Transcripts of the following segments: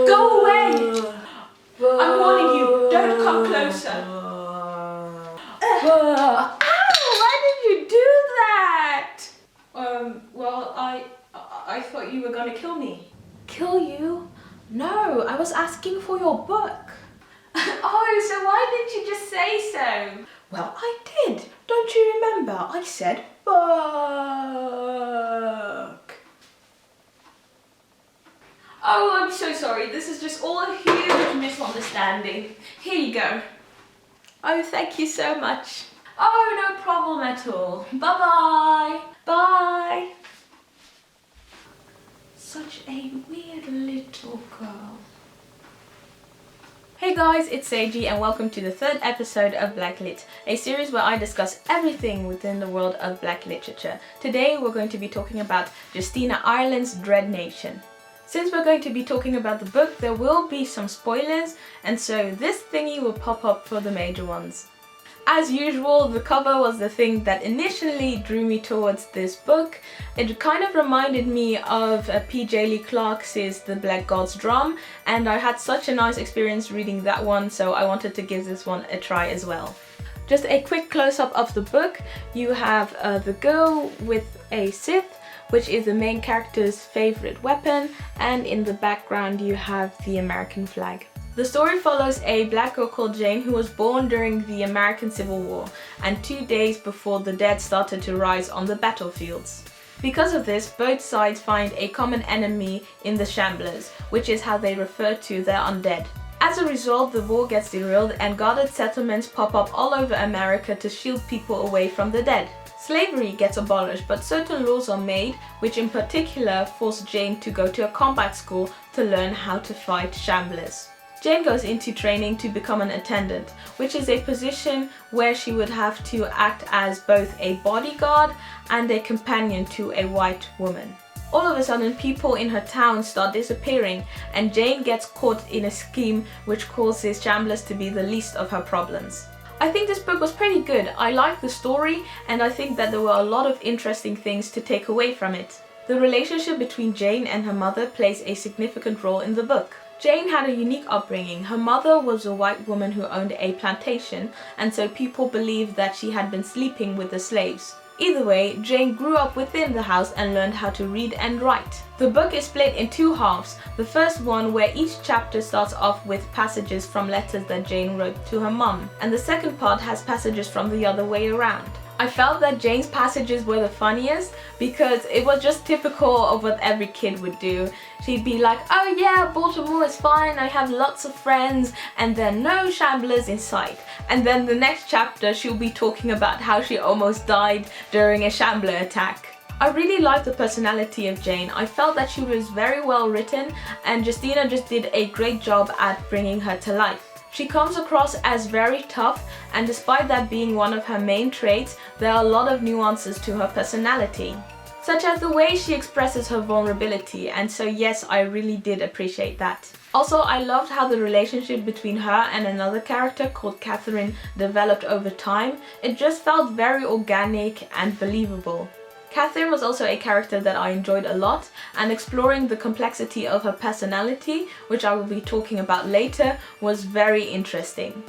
Go away! I'm warning you, don't come closer. Ow! Why did you do that? Well, I thought you were gonna kill me. Kill you? No, I was asking for your book. Oh, so why didn't you just say so? Well, I did. Don't you remember? I said book. Oh, I'm so sorry. This is just all a huge misunderstanding. Here you go. Oh, thank you so much. Oh, no problem at all. Bye-bye. Bye. Such a weird little girl. Hey guys, it's Seji and welcome to the third episode of Blacklit, a series where I discuss everything within the world of Black literature. Today we're going to be talking about Justina Ireland's Dread Nation. Since we're going to be talking about the book, there will be some spoilers, and so this thingy will pop up for the major ones. As usual, the cover was the thing that initially drew me towards this book. It kind of reminded me of P.J. Lee Clarke's The Black God's Drum, and I had such a nice experience reading that one, so I wanted to give this one a try as well. Just a quick close-up of the book. You have the girl with a scythe, which is the main character's favorite weapon, and in the background you have the American flag. The story follows a black girl called Jane who was born during the American Civil War and 2 days before the dead started to rise on the battlefields. Because of this, both sides find a common enemy in the Shamblers, which is how they refer to their undead. As a result, the war gets derailed and guarded settlements pop up all over America to shield people away from the dead. Slavery gets abolished, but certain laws are made, which in particular force Jane to go to a combat school to learn how to fight Shamblers. Jane goes into training to become an attendant, which is a position where she would have to act as both a bodyguard and a companion to a white woman. All of a sudden, people in her town start disappearing, and Jane gets caught in a scheme which causes Shamblers to be the least of her problems. I think this book was pretty good. I liked the story, and I think that there were a lot of interesting things to take away from it. The relationship between Jane and her mother plays a significant role in the book. Jane had a unique upbringing. Her mother was a white woman who owned a plantation, and so people believed that she had been sleeping with the slaves. Either way, Jane grew up within the house and learned how to read and write. The book is split in two halves. The first one where each chapter starts off with passages from letters that Jane wrote to her mum, and the second part has passages from the other way around. I felt that Jane's passages were the funniest because it was just typical of what every kid would do. She'd be like, oh yeah, Baltimore is fine, I have lots of friends, and then no Shamblers in sight. And then the next chapter she'll be talking about how she almost died during a Shambler attack. I really liked the personality of Jane. I felt that she was very well written, and Justina just did a great job at bringing her to life. She comes across as very tough, and despite that being one of her main traits, there are a lot of nuances to her personality, such as the way she expresses her vulnerability, and so yes, I really did appreciate that. Also, I loved how the relationship between her and another character called Catherine developed over time. It just felt very organic and believable. Catherine was also a character that I enjoyed a lot, and exploring the complexity of her personality, which I will be talking about later, was very interesting.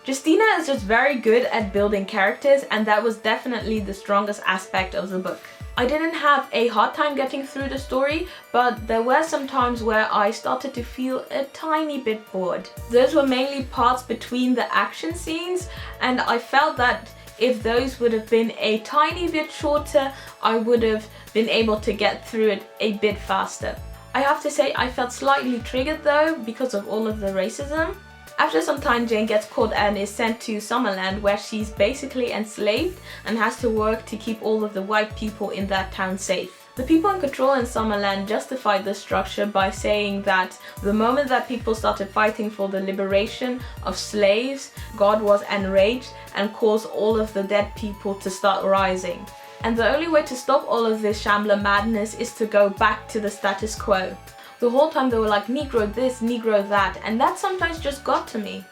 Justina is just very good at building characters, and that was definitely the strongest aspect of the book. I didn't have a hard time getting through the story, but there were some times where I started to feel a tiny bit bored. Those were mainly parts between the action scenes, and I felt that if those would have been a tiny bit shorter, I would have been able to get through it a bit faster. I have to say I felt slightly triggered though because of all of the racism. After some time, Jane gets caught and is sent to Summerland, where she's basically enslaved and has to work to keep all of the white people in that town safe. The people in control in Summerland justified this structure by saying that the moment that people started fighting for the liberation of slaves, God was enraged and caused all of the dead people to start rising. And the only way to stop all of this Shambler madness is to go back to the status quo. The whole time they were like, Negro this, Negro that, and that sometimes just got to me.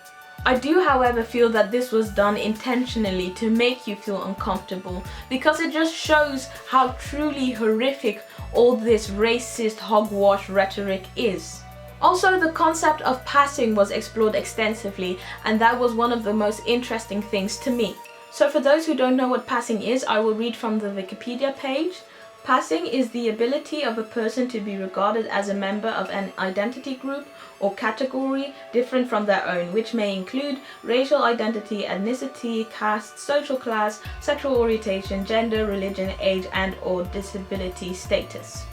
I do, however, feel that this was done intentionally to make you feel uncomfortable, because it just shows how truly horrific all this racist hogwash rhetoric is. Also, the concept of passing was explored extensively, and that was one of the most interesting things to me. So for those who don't know what passing is, I will read from the Wikipedia page. Passing is the ability of a person to be regarded as a member of an identity group or category different from their own, which may include racial identity, ethnicity, caste, social class, sexual orientation, gender, religion, age, and/or disability status.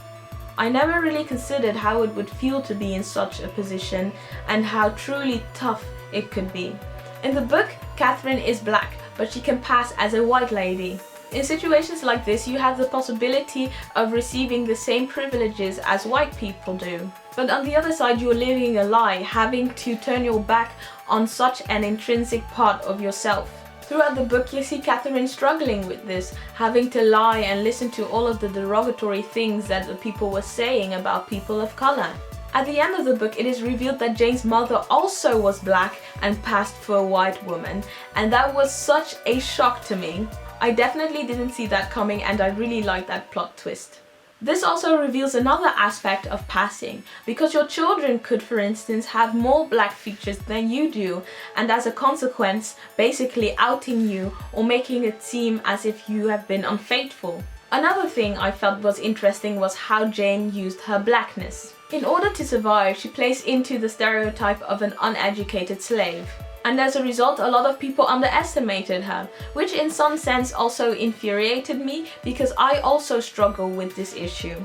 I never really considered how it would feel to be in such a position and how truly tough it could be. In the book, Catherine is black, but she can pass as a white lady. In situations like this, you have the possibility of receiving the same privileges as white people do. But on the other side, you're living a lie, having to turn your back on such an intrinsic part of yourself. Throughout the book, you see Catherine struggling with this, having to lie and listen to all of the derogatory things that the people were saying about people of color. At the end of the book, it is revealed that Jane's mother also was black and passed for a white woman, and that was such a shock to me. I definitely didn't see that coming, and I really liked that plot twist. This also reveals another aspect of passing, because your children could, for instance, have more black features than you do, and as a consequence, basically outing you or making it seem as if you have been unfaithful. Another thing I felt was interesting was how Jane used her blackness. In order to survive, she plays into the stereotype of an uneducated slave. And as a result, a lot of people underestimated her, which in some sense also infuriated me, because I also struggle with this issue.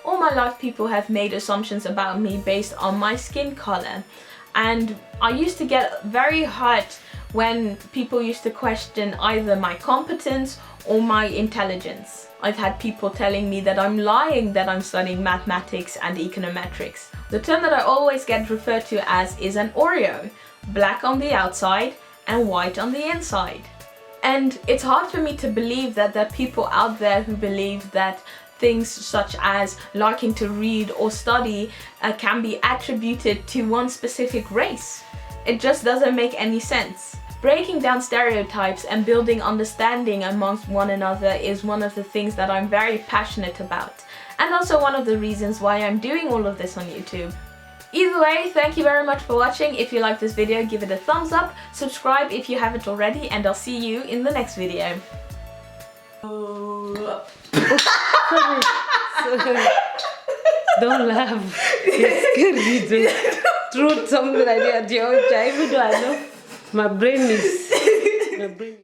All my life people have made assumptions about me based on my skin color, and I used to get very hurt when people used to question either my competence or my intelligence. I've had people telling me that I'm lying that I'm studying mathematics and econometrics. The term that I always get referred to as is an Oreo. Black on the outside and white on the inside. And it's hard for me to believe that there are people out there who believe that things such as liking to read or study can be attributed to one specific race. It just doesn't make any sense. Breaking down stereotypes and building understanding amongst one another is one of the things that I'm very passionate about, and also one of the reasons why I'm doing all of this on YouTube. Either way, thank you very much for watching. If you like this video, give it a thumbs up, subscribe if you haven't already, and I'll see you in the next video. Sorry. Don't laugh. It's good video. Truth, something like that. Your childhood, I know. My brain is...